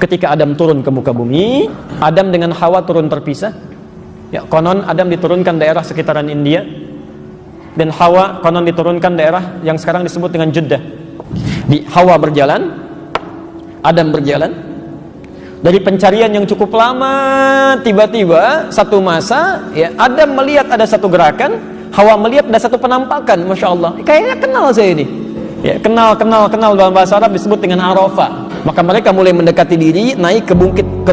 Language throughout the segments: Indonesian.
ketika Adam turun ke muka bumi, Adam dengan Hawa turun terpisah. Ya, konon Adam diturunkan daerah sekitaran India, dan Hawa konon diturunkan daerah yang sekarang disebut dengan Jeddah. Di Hawa berjalan, Adam berjalan. Dari pencarian yang cukup lama, tiba-tiba satu masa, ya, Adam melihat ada satu gerakan, Hawa melihat ada satu penampakan. Masya Allah, kayaknya kenal saya ini. Ya, kenal dalam bahasa Arab disebut dengan Arafah. Maka mereka mulai mendekati diri, naik ke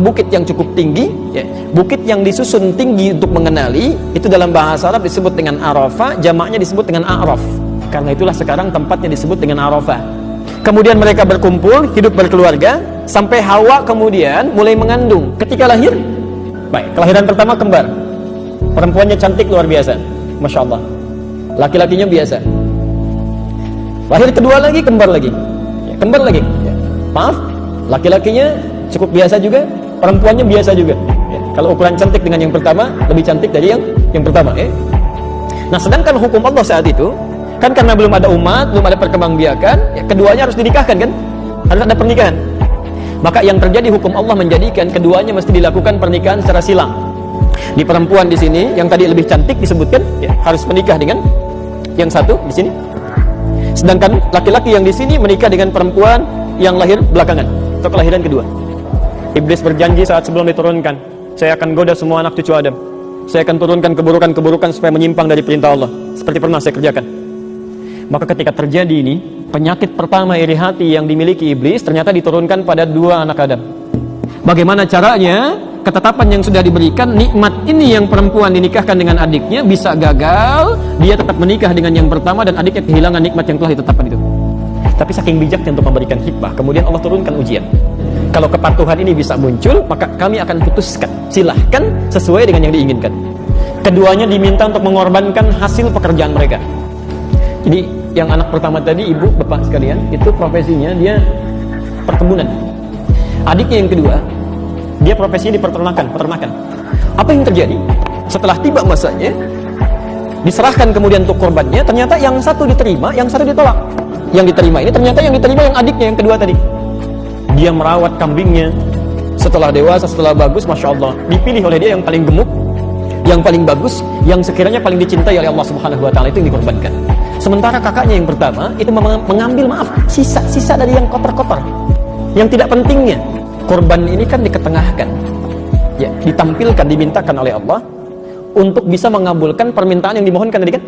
bukit yang cukup tinggi, ya. Bukit yang disusun tinggi untuk mengenali, itu dalam bahasa Arab disebut dengan Arafah, jamaknya disebut dengan A'raf. Karena itulah sekarang tempatnya disebut dengan Arafah. Kemudian mereka berkumpul, hidup berkeluarga, sampai Hawa kemudian mulai mengandung. Ketika lahir, baik, kelahiran pertama kembar. Perempuannya cantik luar biasa, Masya Allah. Laki-lakinya biasa. Lahir kedua lagi, kembar lagi, ya, kembar lagi. Ya. Maaf, laki-lakinya cukup biasa juga, perempuannya biasa juga. Ya. Kalau ukuran cantik dengan yang pertama, lebih cantik dari yang pertama. Ya. Nah, sedangkan hukum Allah saat itu, kan karena belum ada umat, belum ada perkembangbiakan, ya, keduanya harus dinikahkan kan? Harus ada pernikahan. Maka yang terjadi hukum Allah menjadikan keduanya mesti dilakukan pernikahan secara silang. Di perempuan di sini, yang tadi lebih cantik disebutkan, ya, harus menikah dengan yang satu di sini. Sedangkan laki-laki yang di sini menikah dengan perempuan yang lahir belakangan atau kelahiran kedua. Iblis berjanji saat sebelum diturunkan, saya akan goda semua anak cucu Adam. Saya akan turunkan keburukan-keburukan supaya menyimpang dari perintah Allah, seperti pernah saya kerjakan. Maka ketika terjadi ini, penyakit pertama iri hati yang dimiliki iblis ternyata diturunkan pada dua anak Adam. Bagaimana caranya? Ketetapan yang sudah diberikan, nikmat ini yang perempuan dinikahkan dengan adiknya bisa gagal, dia tetap menikah dengan yang pertama dan adiknya kehilangan nikmat yang telah ditetapkan itu. Tapi saking bijaknya untuk memberikan hikmah, kemudian Allah turunkan ujian. Kalau kepatuhan ini bisa muncul, maka kami akan putuskan, silahkan sesuai dengan yang diinginkan. Keduanya diminta untuk mengorbankan hasil pekerjaan mereka. Jadi yang anak pertama tadi, ibu, bapak sekalian, itu profesinya dia perkebunan. Adiknya yang kedua, dia profesinya di peternakan. Apa yang terjadi? Setelah tiba masanya, diserahkan kemudian untuk korbannya, ternyata yang satu diterima, yang satu ditolak. Yang diterima ini ternyata yang diterima yang adiknya yang kedua tadi. Dia merawat kambingnya, setelah dewasa, setelah bagus, Masya Allah, dipilih oleh dia yang paling gemuk, yang paling bagus, yang sekiranya paling dicintai oleh Allah Subhanahu wa Ta'ala, itu yang dikorbankan. Sementara kakaknya yang pertama itu mengambil, maaf, sisa dari yang kotor-kotor, yang tidak pentingnya. Korban ini kan diketengahkan, ya, ditampilkan, dimintakan oleh Allah untuk bisa mengabulkan permintaan yang dimohonkan tadi kan.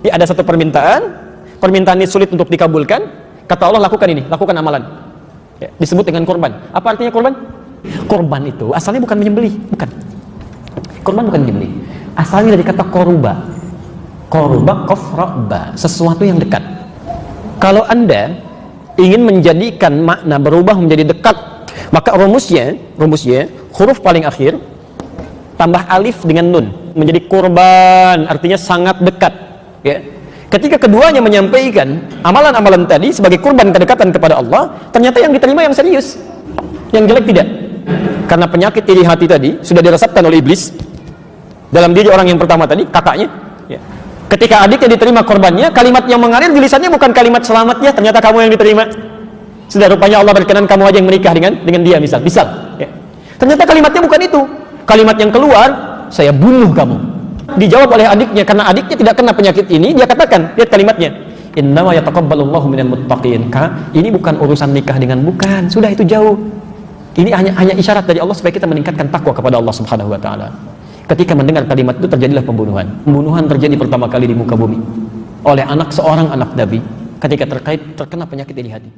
Ya, ada satu permintaan ini sulit untuk dikabulkan, kata Allah lakukan ini, lakukan amalan, ya, disebut dengan korban. Apa artinya korban? Korban itu asalnya bukan menyembelih, bukan. Korban bukan menyembelih, asalnya dari kata koruba, kofraba, sesuatu yang dekat. Kalau Anda ingin menjadikan makna berubah menjadi dekat, maka rumusnya huruf paling akhir tambah alif dengan nun menjadi kurban, artinya sangat dekat, ya. Ketika keduanya menyampaikan amalan-amalan tadi sebagai kurban kedekatan kepada Allah, ternyata yang diterima yang serius, yang jelek tidak. Karena penyakit iri hati tadi sudah dirasapkan oleh iblis dalam diri orang yang pertama tadi, kakaknya, ya. Ketika adiknya diterima korbannya, kalimat yang mengalir di lisannya bukan kalimat selamat, ya, ternyata kamu yang diterima. Sudah rupanya Allah berkenan kamu aja yang menikah dengan dia, misal, ya. Ternyata kalimatnya bukan itu. Kalimat yang keluar, saya bunuh kamu. Dijawab oleh adiknya, karena adiknya tidak kena penyakit ini, dia katakan, lihat kalimatnya, innama yataqabbalullahu minal muttaqin. Ini bukan urusan nikah dengan bukan, sudah itu jauh. Ini hanya isyarat dari Allah supaya kita meningkatkan takwa kepada Allah Subhanahu wa Ta'ala. Ketika mendengar kalimat itu, terjadilah pembunuhan. Pembunuhan terjadi pertama kali di muka bumi oleh seorang anak Nabi ketika terkena penyakit iri hati.